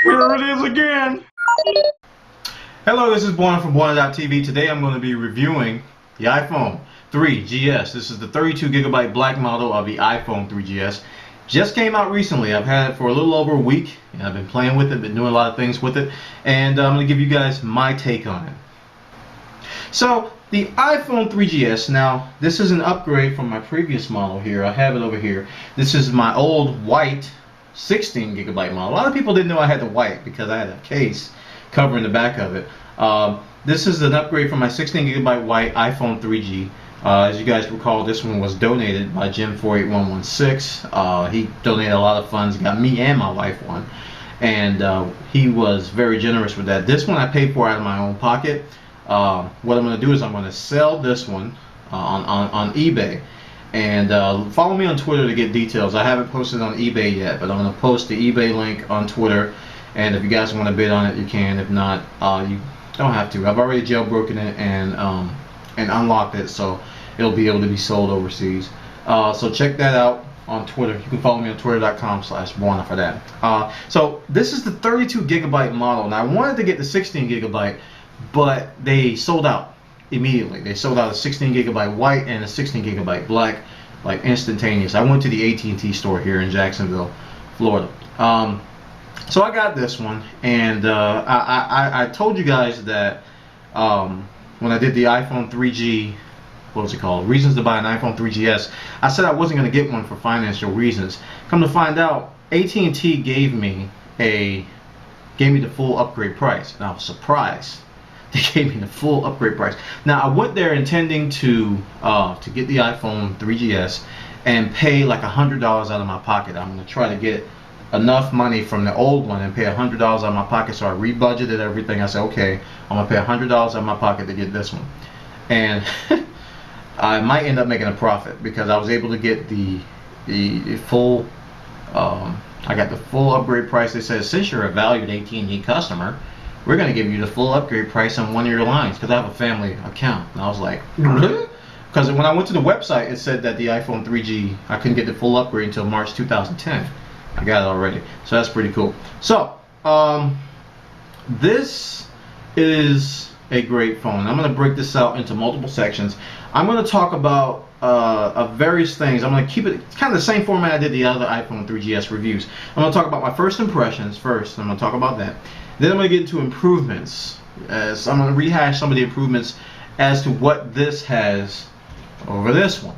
Here it is again. Hello, this is Bwana from Bwana.tv. Today I'm going to be reviewing the iPhone 3GS. This is the 32GB black model of the iPhone 3GS. Just came out recently. I've had it for a little over a week, and I've been playing with it, been doing a lot of things with it, and I'm going to give you guys my take on it. So, the iPhone 3GS, now this is an upgrade from my previous model here. I have it over here. This is my old white 16GB model. A lot of people didn't know I had the white because I had a case covering the back of it. This is an upgrade from my 16GB white iPhone 3G. As you guys recall, this one was donated by Jim48116. He donated a lot of funds, got me and my wife one, and he was very generous with that. This one I paid for out of my own pocket. What I'm going to do is I'm going to sell this one on eBay. And follow me on Twitter to get details. I haven't posted on eBay yet, but I'm going to post the eBay link on Twitter. And if you guys want to bid on it, you can. If not, you don't have to. I've already jailbroken it and unlocked it, so it'll be able to be sold overseas. So check that out on Twitter. You can follow me on twitter.com/Bwana for that. So this is the 32GB model. Now I wanted to get the 16GB, but they sold out immediately. They sold out a 16GB white and a 16GB black, like instantaneous. I went to the AT&T store here in Jacksonville, Florida. So I got this one, and I told you guys that when I did the iPhone 3G, what was it called? Reasons to buy an iPhone 3GS. I said I wasn't going to get one for financial reasons. Come to find out, AT&T gave me the full upgrade price, and I was surprised. They gave me the full upgrade price. Now I went there intending to get the iPhone 3GS and pay like $100 out of my pocket. I'm going to try to get enough money from the old one and pay $100 out of my pocket. So I rebudgeted everything. I said, okay, I'm going to pay $100 out of my pocket to get this one. And I might end up making a profit because I was able to get the full, I got the full upgrade price. They said, since you're a valued AT&T customer, we're going to give you the full upgrade price on one of your lines, because I have a family account. And I was like, really? Because when I went to the website, it said that the iPhone 3G, I couldn't get the full upgrade until March 2010. I got it already. So that's pretty cool. So, this is a great phone. I'm going to break this out into multiple sections. I'm going to talk about various things. I'm going to keep it kind of the same format I did the other iPhone 3GS reviews. I'm going to talk about my first impressions first. I'm going to talk about that. Then I'm going to get into improvements. So I'm going to rehash some of the improvements as to what this has over this one.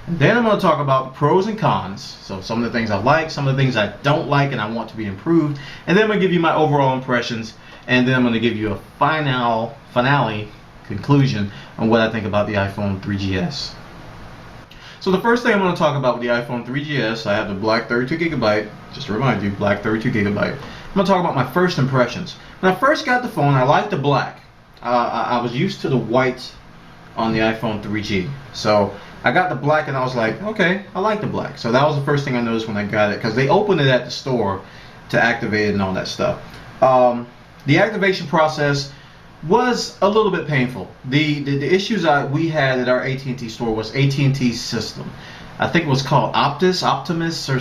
And then I'm going to talk about the pros and cons. So some of the things I like, some of the things I don't like and I want to be improved. And then I'm going to give you my overall impressions. And then I'm going to give you a finale conclusion on what I think about the iPhone 3GS. So the first thing I'm going to talk about with the iPhone 3GS, I have the black 32GB. Just to remind you, black 32GB. I'm going to talk about my first impressions. When I first got the phone, I liked the black. I was used to the white on the iPhone 3G. So I got the black and I was like, okay, I like the black. So that was the first thing I noticed when I got it, because they opened it at the store to activate it and all that stuff. The activation process was a little bit painful. The issues we had at our AT&T store was AT&T's system. I think it was called Optimus, or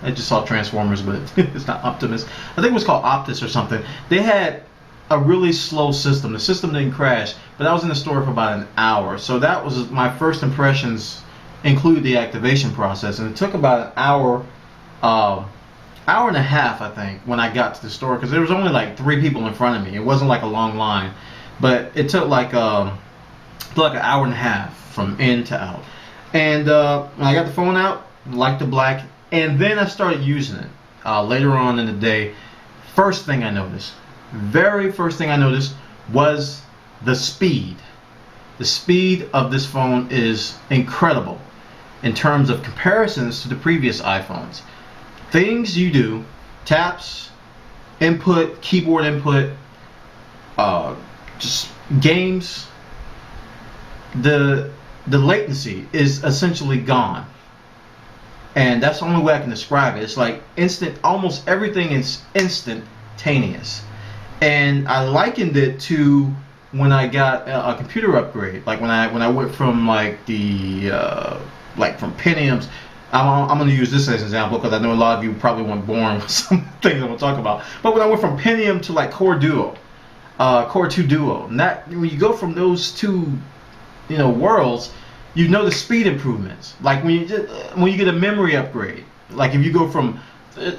I just saw Transformers, but it's not Optimus. I think it was called Optus or something. They had a really slow system. The system didn't crash, but I was in the store for about an hour. So that was my first impressions, include the activation process, and it took about an hour and a half, I think, when I got to the store, because there was only like 3 people in front of me. It wasn't like a long line, but it took like an hour and a half from in to out. And when I got the phone out, liked the black, and then I started using it later on in the day. First thing I noticed, very first thing I noticed was the speed. The speed of this phone is incredible in terms of comparisons to the previous iPhones. Things you do, taps, input, keyboard input, just games, the latency is essentially gone. And that's the only way I can describe it. It's like instant, almost everything is instantaneous. And I likened it to when I got a computer upgrade, like when I went from like from Pentiums I'm going to use this as an example because I know a lot of you probably weren't born with some things I'm going to talk about. But when I went from Pentium to like Core Duo, Core 2 Duo, and that when you go from those two, worlds, you know the speed improvements. Like when you get a memory upgrade, like if you go from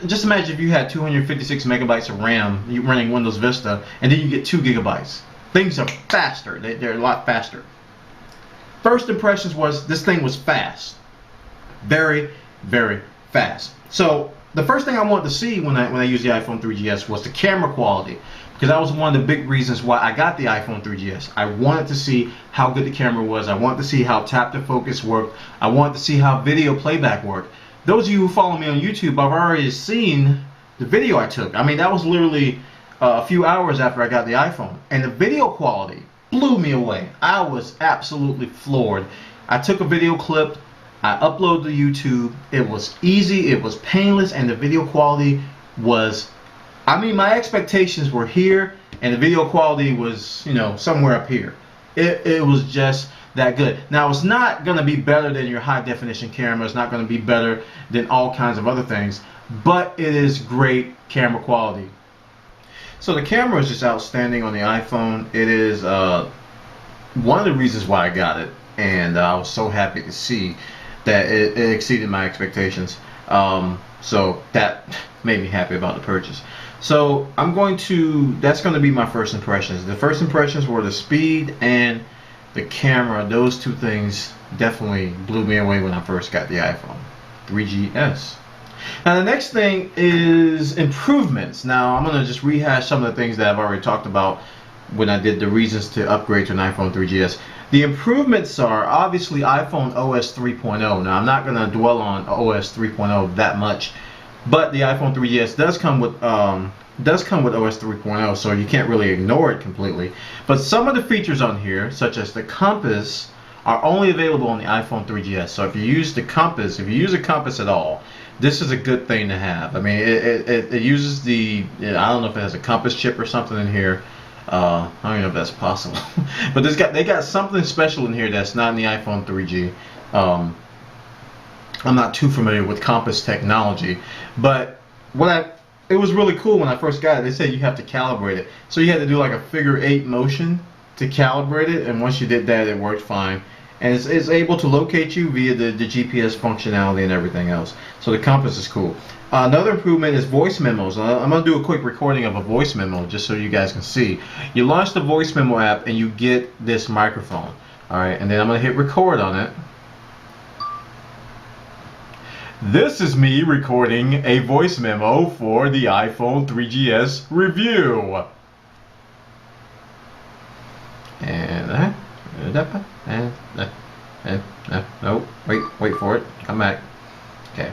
just imagine if you had 256 megabytes of RAM, you running Windows Vista, and then you get 2 gigabytes. Things are faster. They're a lot faster. First impressions was this thing was fast. Very, very fast. So the first thing I wanted to see when I used the iPhone 3GS was the camera quality, because that was one of the big reasons why I got the iPhone 3GS. I wanted to see how good the camera was. I wanted to see how tap to focus worked. I wanted to see how video playback worked. Those of you who follow me on YouTube, I've already seen the video I took. I mean, that was literally a few hours after I got the iPhone, and the video quality blew me away. I was absolutely floored. I took a video clip, I uploaded to YouTube. It was easy, it was painless, and the video quality was, I mean, my expectations were here, and the video quality was, somewhere up here. It was just that good. Now, it's not going to be better than your high definition camera. It's not going to be better than all kinds of other things, but it is great camera quality. So the camera is just outstanding on the iPhone. It is one of the reasons why I got it, and I was so happy to see that it exceeded my expectations. So that made me happy about the purchase. So that's going to be my first impressions. The first impressions were the speed and the camera. Those two things definitely blew me away when I first got the iPhone 3GS. Now the next thing is improvements. Now I'm going to just rehash some of the things that I've already talked about when I did the reasons to upgrade to an iPhone 3GS. The improvements are obviously iPhone OS 3.0. Now I'm not going to dwell on OS 3.0 that much, but the iPhone 3GS does come with OS 3.0, so you can't really ignore it completely. But some of the features on here, such as the compass, are only available on the iPhone 3GS. So if you use a compass at all, this is a good thing to have. I mean, it uses the, I don't know if it has a compass chip or something in here. I don't even know if that's possible. But they got something special in here that's not in the iPhone 3G. I'm not too familiar with compass technology, but it was really cool when I first got it. They said you have to calibrate it, so you had to do like a figure-8 motion to calibrate it, and once you did that, it worked fine. And it's able to locate you via the GPS functionality and everything else. So the compass is cool. Another improvement is voice memos. I'm going to do a quick recording of a voice memo just so you guys can see. You launch the voice memo app and you get this microphone. Alright, and then I'm going to hit record on it. This is me recording a voice memo for the iPhone 3GS review. No, wait for it. Come back. Okay.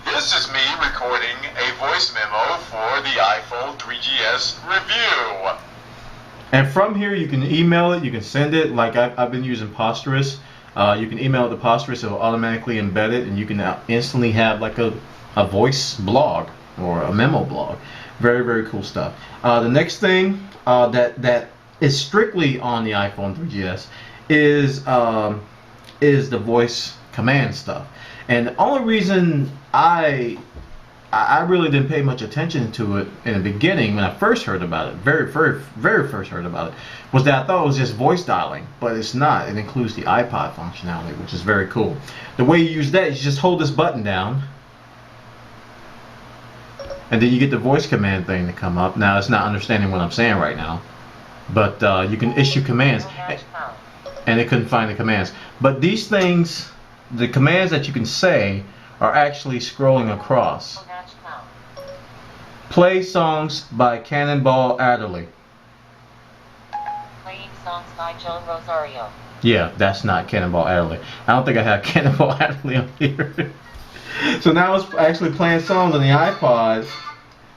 This is me recording a voice memo for the iPhone 3GS review. And from here, you can email it. You can send it. Like I've been using Posterous. You can email it to Posterous. It will automatically embed it, and you can instantly have like a voice blog or a memo blog. Very, very cool stuff. The next thing that is strictly on the iPhone 3GS is the voice command stuff. And the only reason I really didn't pay much attention to it in the beginning when I first heard about it, very first heard about it, was that I thought it was just voice dialing, but it's not. It includes the iPod functionality, which is very cool. The way you use that is you just hold this button down, and then you get the voice command thing to come up. Now it's not understanding what I'm saying right now, but you can issue commands, and it couldn't find the commands. But these things, the commands that you can say, are actually scrolling across. Play songs by Cannonball Adderley. Playing songs by Joe Rosario. Yeah, that's not Cannonball Adderley. I don't think I have Cannonball Adderley on here. So now it's actually playing songs on the iPod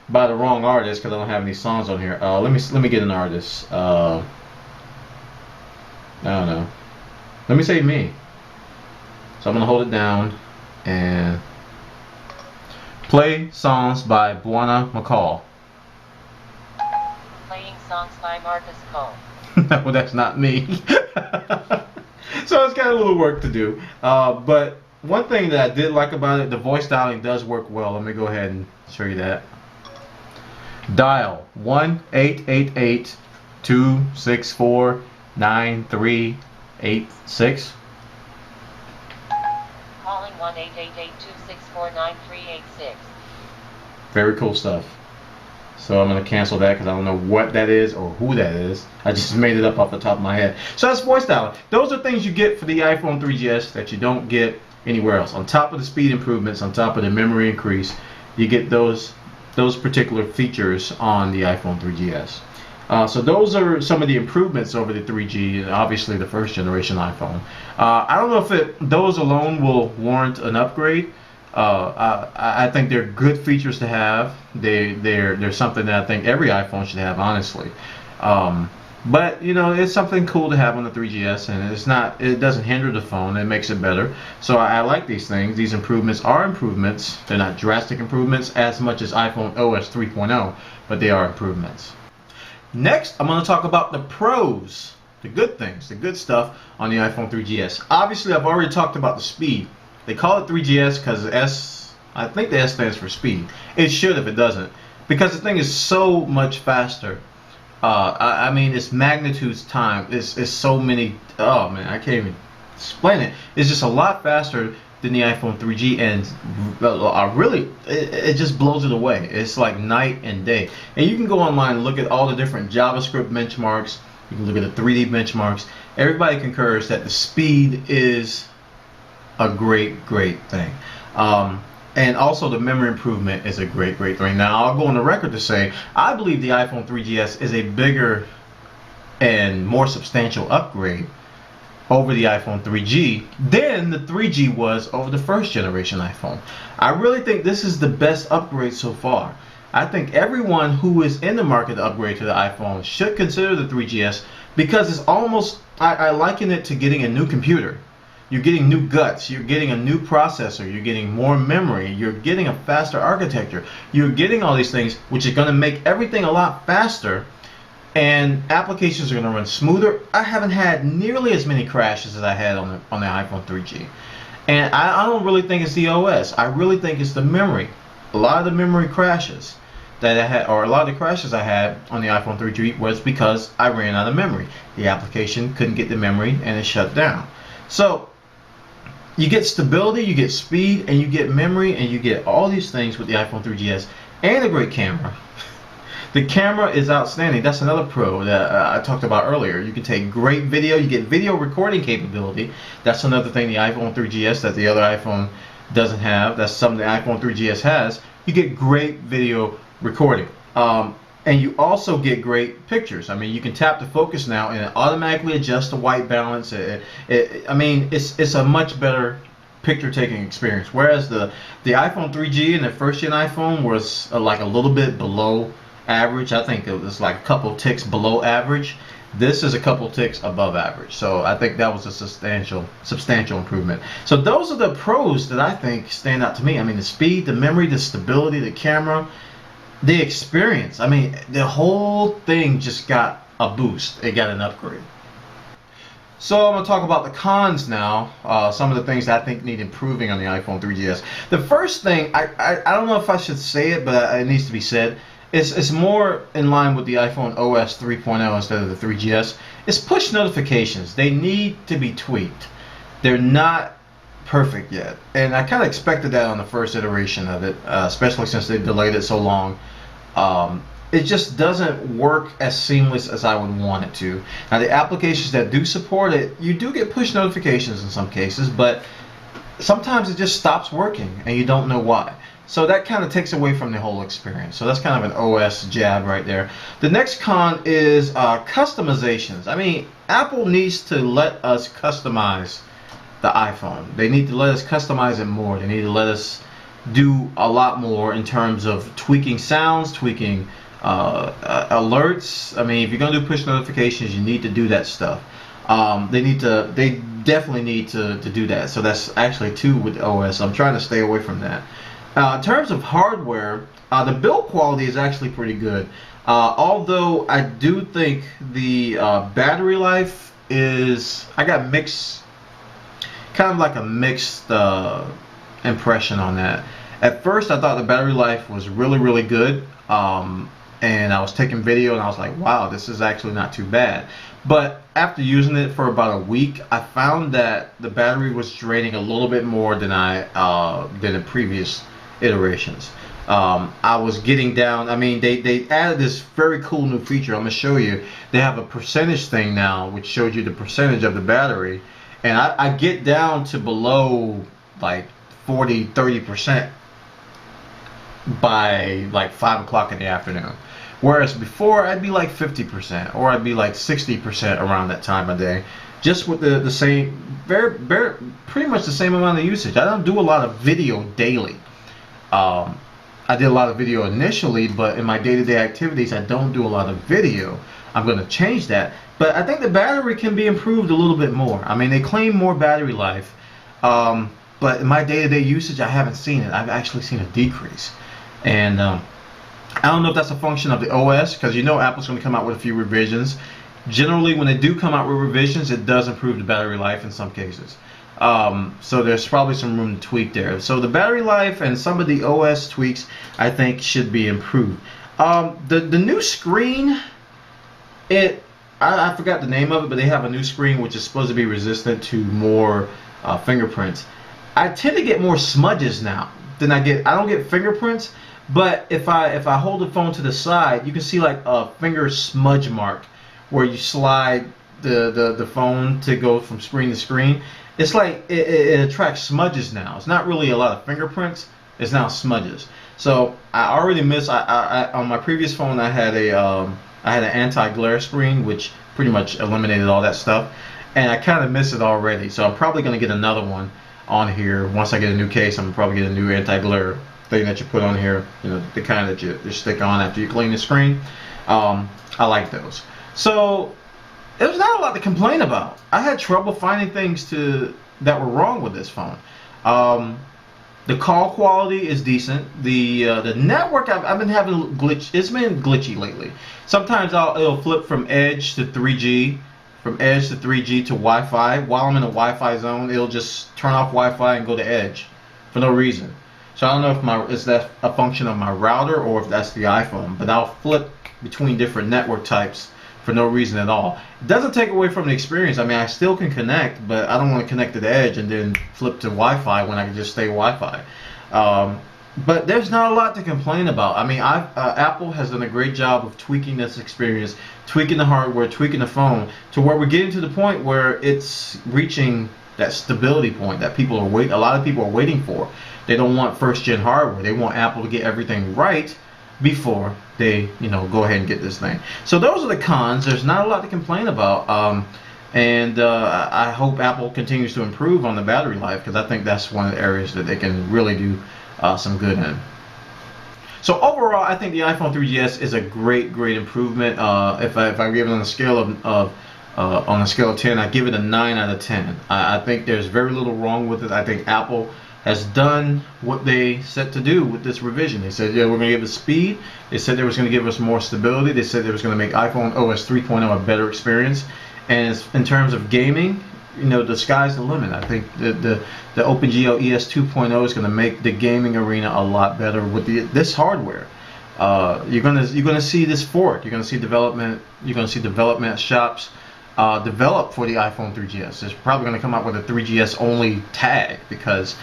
by the wrong artist because I don't have any songs on here. Let me get an artist. I don't know. Let me say me. So I'm gonna hold it down and play songs by Bwana McCall. Playing songs by Marcus Cole. No, that's not me. So it's got a little work to do. But one thing that I did like about it, the voice dialing does work well. Let me go ahead and show you that. Dial 1-888-264-9386. Calling 1-888-264-9386. Very cool stuff. So I'm going to cancel that because I don't know what that is or who that is. I just made it up off the top of my head. So that's voice dialing. Those are things you get for the iPhone 3GS that you don't get anywhere else. On top of the speed improvements, on top of the memory increase, you get those particular features on the iPhone 3GS. So those are some of the improvements over the 3G, and obviously the first generation iPhone. I don't know if those alone will warrant an upgrade. I think they're good features to have. They're something that I think every iPhone should have, honestly. But you know, it's something cool to have on the 3GS, and it doesn't hinder the phone. It makes it better. So I like these things. These improvements are improvements. They're not drastic improvements as much as iPhone OS 3.0, but they are improvements. Next, I'm going to talk about the pros, the good things, the good stuff on the iPhone 3GS. Obviously, I've already talked about the speed. They call it 3GS because I think the S stands for speed. It should if it doesn't, because the thing is so much faster. I mean, it's magnitudes time. It's so many. Oh man, I can't even explain it. It's just a lot faster than the iPhone 3G, and it just blows it away. It's like night and day. And you can go online and look at all the different JavaScript benchmarks. You can look at the 3D benchmarks. Everybody concurs that the speed is a great thing. And also the memory improvement is a great thing. Now I'll go on the record to say I believe the iPhone 3GS is a bigger and more substantial upgrade over the iPhone 3G than the 3G was over the first generation iPhone. I really think this is the best upgrade so far. I think everyone who is in the market to upgrade to the iPhone should consider the 3GS because it's almost, I liken it to getting a new computer. You're getting new guts, you're getting a new processor, you're getting more memory, you're getting a faster architecture, you're getting all these things which is going to make everything a lot faster, and applications are going to run smoother. I haven't had nearly as many crashes as I had on the iPhone 3G. And I don't really think it's the OS, I really think it's the memory. A lot of the memory crashes that I had, or a lot of the crashes I had on the iPhone 3G was because I ran out of memory. The application couldn't get the memory and it shut down. So you get stability, you get speed, and you get memory, and you get all these things with the iPhone 3GS, and a great camera. The camera is outstanding. That's another pro that I talked about earlier. You can take great video, you get video recording capability. That's another thing the iPhone 3GS that the other iPhone doesn't have. That's something the iPhone 3GS has. You get great video recording. And you also get great pictures. I mean, you can tap the focus now and it automatically adjusts the white balance. I mean, it's a much better picture taking experience. Whereas the iPhone 3G and the first gen iPhone was like a little bit below average. I think it was like a couple ticks below average. This is a couple ticks above average. So I think that was a substantial improvement. So those are the pros that I think stand out to me. I mean, the speed, the memory, the stability, the camera, the experience. I mean, the whole thing just got a boost. It got an upgrade. So I'm going to talk about the cons now. Some of the things that I think need improving on the iPhone 3GS. The first thing, I don't know if I should say it, but it needs to be said. It's more in line with the iPhone OS 3.0 instead of the 3GS. It's push notifications. They need to be tweaked. They're not perfect yet. And I kind of expected that on the first iteration of it, especially since they delayed it so long. It just doesn't work as seamless as I would want it to. Now the applications that do support it, you do get push notifications in some cases, but sometimes it just stops working and you don't know why. So that kind of takes away from the whole experience. So that's kind of an OS jab right there. The next con is customizations. I mean, Apple needs to let us customize the iPhone. They need to let us customize it more. They need to let us do a lot more in terms of tweaking sounds, tweaking alerts. I mean, if you're gonna do push notifications, you need to do that stuff. They definitely need to do that. So that's actually two with the OS. I'm trying to stay away from that. In terms of hardware, the build quality is actually pretty good. Although I do think the battery life is, I got mixed kind of like a mixed impression on that. At first, I thought the battery life was really good, and I was taking video, and I was like, wow, this is actually not too bad. But after using it for about a week, I found that the battery was draining a little bit more than I did in previous iterations. I was getting down. I mean, they added this very cool new feature. I'm gonna show you. They have a percentage thing now, which shows you the percentage of the battery, and I get down to below like 40-30% by like 5 o'clock in the afternoon. Whereas before, I'd be like 50%, or I'd be like 60% around that time of day, just with the same, pretty much the same amount of usage. I don't do a lot of video daily. I did a lot of video initially, but in my day-to-day activities, I don't do a lot of video. I'm going to change that. But I think the battery can be improved a little bit more. I mean, they claim more battery life, but in my day-to-day usage, I haven't seen it. I've actually seen a decrease. And I don't know if that's a function of the OS, because you know Apple's going to come out with a few revisions. Generally, when they do come out with revisions, it does improve the battery life in some cases. So there's probably some room to tweak there. So the battery life and some of the OS tweaks, I think, should be improved. The new screen, I forgot the name of it, but they have a new screen which is supposed to be resistant to more fingerprints. I tend to get more smudges now than I don't get fingerprints, but if I hold the phone to the side, you can see like a finger smudge mark where you slide the phone to go from screen to screen. It's like it attracts smudges now. It's not really a lot of fingerprints. It's now smudges. So I already miss. I on my previous phone I had an anti-glare screen which pretty much eliminated all that stuff, and I kind of miss it already. So I'm probably gonna get another one on here once I get a new case. I'm gonna probably get a new anti-glare thing that you put on here. You know, the kind that you stick on after you clean the screen. I like those. So there's not a lot to complain about. I had trouble finding things that were wrong with this phone. The call quality is decent. The network, I've been having glitch. It's been glitchy lately. Sometimes it'll flip from Edge to 3G, from Edge to 3G to Wi-Fi. While I'm in a Wi-Fi zone, it'll just turn off Wi-Fi and go to Edge for no reason. So I don't know if that a function of my router or if that's the iPhone. But I'll flip between different network types for no reason at all. It doesn't take away from the experience. I mean, I still can connect, but I don't want to connect to the Edge and then flip to Wi-Fi when I can just stay Wi-Fi. But there's not a lot to complain about. I mean, Apple has done a great job of tweaking this experience, tweaking the hardware, tweaking the phone, to where we're getting to the point where it's reaching that stability point that a lot of people are waiting for. They don't want first-gen hardware. They want Apple to get everything right before they go ahead and get this thing. So those are the cons. There's not a lot to complain about, and I hope Apple continues to improve on the battery life, because I think that's one of the areas that they can really do some good in. So overall, I think the iPhone 3GS is a great improvement. If I give it on a scale of 10, I give it a 9 out of 10. I think there's very little wrong with it. I think Apple has done what they set to do with this revision. They said, yeah, we're going to give it speed. They said they was going to give us more stability. They said they was going to make iPhone OS 3.0 a better experience. And in terms of gaming, the sky's the limit. I think the OpenGL ES 2.0 is going to make the gaming arena a lot better with this hardware. You're gonna see this fork. You're gonna see development. You're gonna see development shops develop for the iPhone 3GS. It's probably going to come out with a 3GS only tag, because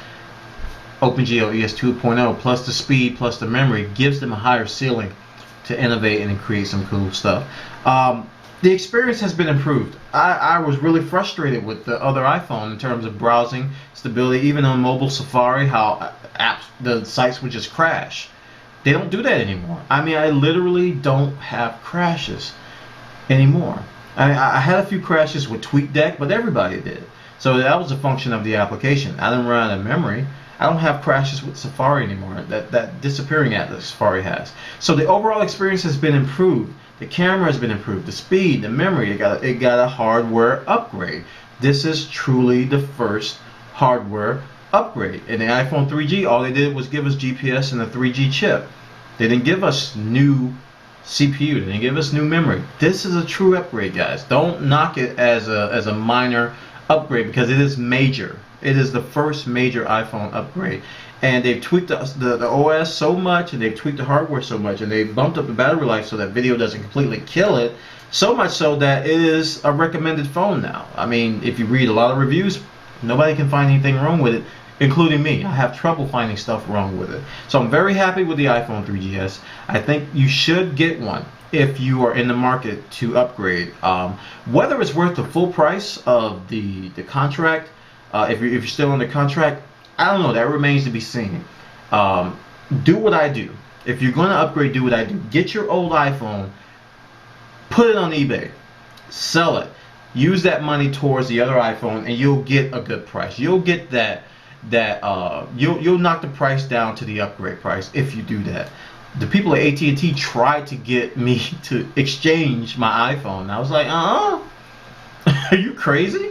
OpenGL ES 2.0 plus the speed plus the memory gives them a higher ceiling to innovate and create some cool stuff. The experience has been improved. I was really frustrated with the other iPhone in terms of browsing stability, even on mobile Safari, how the sites would just crash. They don't do that anymore. I mean, I literally don't have crashes anymore. I had a few crashes with TweetDeck, but everybody did. So that was a function of the application. I didn't run out of memory. I don't have crashes with Safari anymore. That disappearing app that Safari has. So the overall experience has been improved. The camera has been improved. The speed, the memory, it got a hardware upgrade. This is truly the first hardware upgrade. In the iPhone 3G, all they did was give us GPS and a 3G chip. They didn't give us new CPU. They didn't give us new memory. This is a true upgrade, guys. Don't knock it as a minor upgrade, because it is major. It is the first major iPhone upgrade. And they've tweaked the OS so much, and they've tweaked the hardware so much, and they've bumped up the battery life so that video doesn't completely kill it. So much so that it is a recommended phone now. I mean, if you read a lot of reviews, nobody can find anything wrong with it, including me. I have trouble finding stuff wrong with it. So I'm very happy with the iPhone 3GS. I think you should get one if you are in the market to upgrade. Whether it's worth the full price of the contract, if you're still under contract, I don't know. That remains to be seen. Do what I do. If you're going to upgrade, do what I do. Get your old iPhone, put it on eBay, sell it. Use that money towards the other iPhone, and you'll get a good price. You'll get you'll knock the price down to the upgrade price if you do that. The people at AT&T tried to get me to exchange my iPhone. And I was like, are you crazy?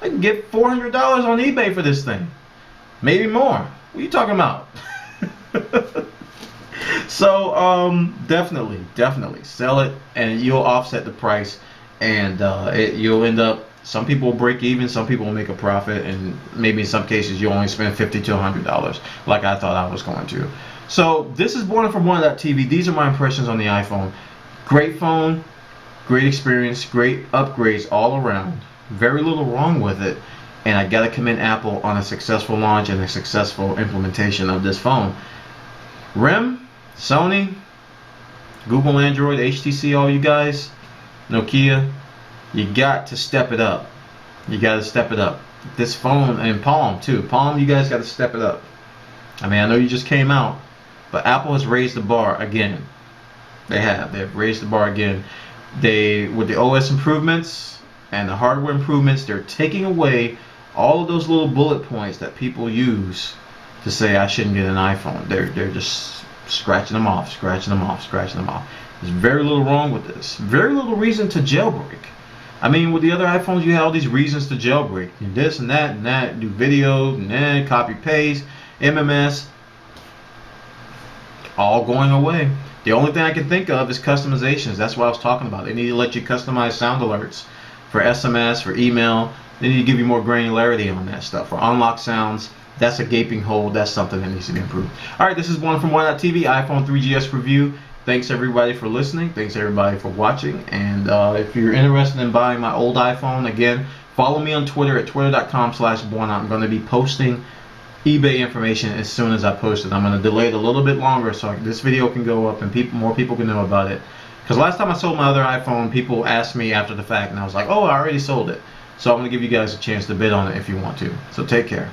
I can get $400 on eBay for this thing. Maybe more. What are you talking about? So definitely sell it, and you'll offset the price, and you'll end up, some people will break even, some people will make a profit, and maybe in some cases you'll only spend $50 to $100 like I thought I was going to. So this is Bwana from Bwana.tv. These are my impressions on the iPhone. Great phone, great experience, great upgrades all around. Very little wrong with it, and I gotta commend Apple on a successful launch and a successful implementation of this phone. RIM, Sony, Google Android, HTC, all you guys, Nokia, you got to step it up. You got to step it up. This phone, and Palm too. Palm, you guys got to step it up. I mean, I know you just came out, but Apple has raised the bar again. They have. They've raised the bar again. With the OS improvements and the hardware improvements, they're taking away all of those little bullet points that people use to say I shouldn't get an iPhone. They're just scratching them off, scratching them off, scratching them off. There's very little wrong with this. Very little reason to jailbreak. I mean, with the other iPhones, you have all these reasons to jailbreak. This and that, do video, and then copy paste, MMS, all going away. The only thing I can think of is customizations. That's what I was talking about. They need to let you customize sound alerts for SMS, for email. They need to give you more granularity on that stuff. For unlock sounds, that's a gaping hole. That's something that needs to be improved. Alright, this is Bwana from Bwana.tv, iPhone 3GS review. Thanks everybody for listening. Thanks everybody for watching. And if you're interested in buying my old iPhone, again, follow me on Twitter at twitter.com/Bwana. I'm going to be posting eBay information as soon as I post it. I'm going to delay it a little bit longer so this video can go up and more people can know about it. Because last time I sold my other iPhone, people asked me after the fact, and I was like, oh, I already sold it. So I'm going to give you guys a chance to bid on it if you want to. So take care.